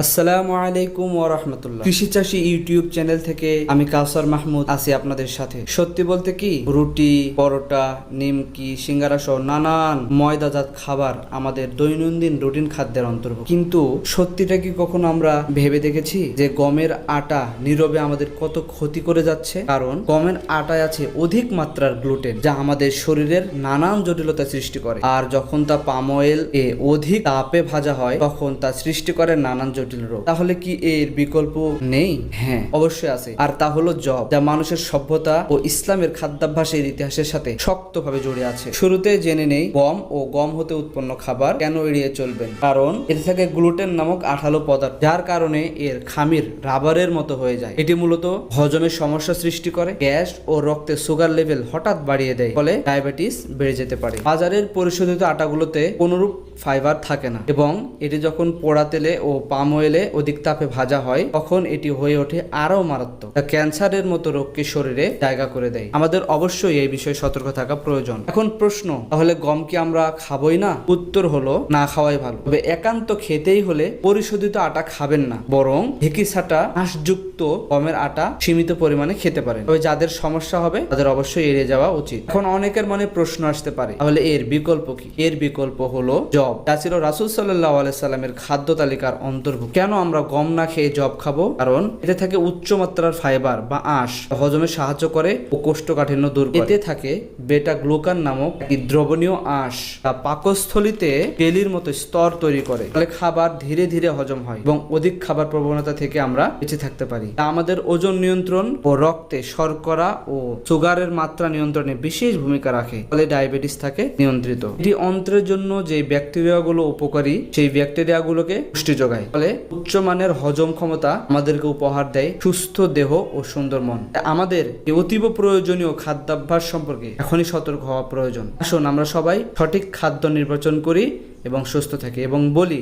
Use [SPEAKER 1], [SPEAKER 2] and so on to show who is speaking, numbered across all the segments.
[SPEAKER 1] আসসালামু আলাইকুম ওয়া রাহমাতুল্লাহ। কৃষি চাষী ইউটিউব চ্যানেল থেকে আমি কাউসার মাহমুদ আছি আপনাদের সাথে। সত্যি বলতে কি, রুটি, পরোটা, নিমকি, সিঙ্গারা সহ নানান ময়দাজাত খাবার আমাদের দৈনন্দিন রুটিন খাদ্যের অন্তর্ভুক্ত। কিন্তু সত্যিটা কি কখনো আমরা ভেবে দেখেছি যে গমের আটা নীরবে আমাদের কত ক্ষতি করে যাচ্ছে? কারণ গমের আটায় আছে অধিক মাত্রার গ্লুটেন, যা আমাদের শরীরের নানান জটিলতা সৃষ্টি করে। আর যখন তা পাম অয়েল এ অধিক তাপে ভাজা হয় তখন তা সৃষ্টি করে নানান জটিল রোগ। তাহলে কি এর বিকল্প নেই? হ্যাঁ, অবশ্যই আছে। আর তা হলো জব, যা মানুষের সভ্যতা ও ইসলামের খাদ্যাভ্যাসের ইতিহাসের সাথে শক্তভাবে জড়িয়ে আছে। শুরুতে জেনে নেই গম ও গম হতে উৎপন্ন খাবার কেন এড়িয়ে চলবেন। কারণ এতে থাকে গ্লুটেন নামক আঠালো পদার্থ, যার কারণে এর খামির রাবারের মতো হয়ে যায়। এটি মূলত হজমের সমস্যা সৃষ্টি করে, গ্যাস ও রক্তে সুগার লেভেল হঠাৎ বাড়িয়ে দেয়, ফলে ডায়াবেটিস বেড়ে যেতে পারে। বাজারের পরিশোধিত আটাগুলোতে কোনরূপ ফাইবার থাকে না, এবং এটি যখন পোড়া তেলে ও পাম অয়েলে অধিক তাপে ভাজা হয় তখন এটি হয়ে ওঠে আরো মারাত্মক, যা ক্যান্সারের মতো রোগকে শরীরে জায়গা করে দেয়। আমাদের অবশ্যই এই বিষয়ে সতর্ক থাকা প্রয়োজন। এখন প্রশ্ন, তাহলে গম কি আমরা খাবোই না? উত্তর হলো না, খাওয়াই ভালো। তবে একান্ত খেতেই হলে পরিশোধিত আটা খাবেন না, বরং ঢেঁকি ছাটা আঁশযুক্ত গমের আটা সীমিত পরিমাণে খেতে পারেন। তবে যাদের সমস্যা হবে তাদের অবশ্যই এড়িয়ে যাওয়া উচিত। এখন অনেকের মনে প্রশ্ন আসতে পারে, তাহলে এর বিকল্প কি? এর বিকল্প হলো জব, যা ছিল রাসূল সাল্লাল্লাহু আলাইহি সাল্লামের খাদ্য তালিকার অন্তর্ভুক্ত। কেন আমরা গম না খেয়ে জব খাবো? কারণ এতে থাকে উচ্চ মাত্রার ফাইবার বা আঁশ, হজমে সাহায্য করে ও কোষ্ঠকাঠিন্য দূর করে। এতে থাকে বেটা গ্লুকান নামক একটি দ্রবণীয় আঁশ, যা পাকস্থলীতে তেলের মতো স্তর তৈরি করে, ফলে খাবার ধীরে ধীরে হজম হয় এবং অধিক খাবার প্রবণতা থেকে আমরা বেঁচে থাকতে পারি। তা আমাদের ওজন নিয়ন্ত্রণ ও রক্তে শর্করা ও সুগারের মাত্রা নিয়ন্ত্রণে বিশেষ ভূমিকা রাখে, ফলে ডায়াবেটিস থাকে নিয়ন্ত্রিত। এটি অন্ত্রের জন্য যে ব্যাকটেরিয়াগুলো উপকারী, সেই ব্যাকটেরিয়াগুলোকে পুষ্টি যোগায়, ফলে উচ্চমানের হজম ক্ষমতা আমাদেরকে উপহার দেয় সুস্থ দেহ ও সুন্দর মন। আমাদের এই অতীব প্রয়োজনীয় খাদ্যাভ্যাস সম্পর্কে এখনই সতর্ক হওয়া প্রয়োজন। আসুন আমরা সবাই সঠিক খাদ্য নির্বাচন করি এবং সুস্থ থাকি, এবং বলি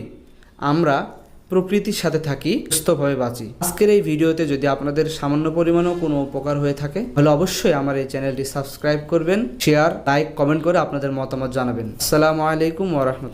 [SPEAKER 1] আমরা প্রকৃতির সাথে থাকি, সুস্থভাবে বাঁচি। আজকের এই ভিডিওতে যদি আপনাদের সামান্য পরিমাণেও কোনো উপকার হয়ে থাকে তাহলে অবশ্যই আমার এই চ্যানেলটি সাবস্ক্রাইব করবেন, শেয়ার, লাইক, কমেন্ট করে আপনাদের মতামত জানাবেন। আসসালামু আলাইকুম ওয়া রাহমাতুল্লাহ।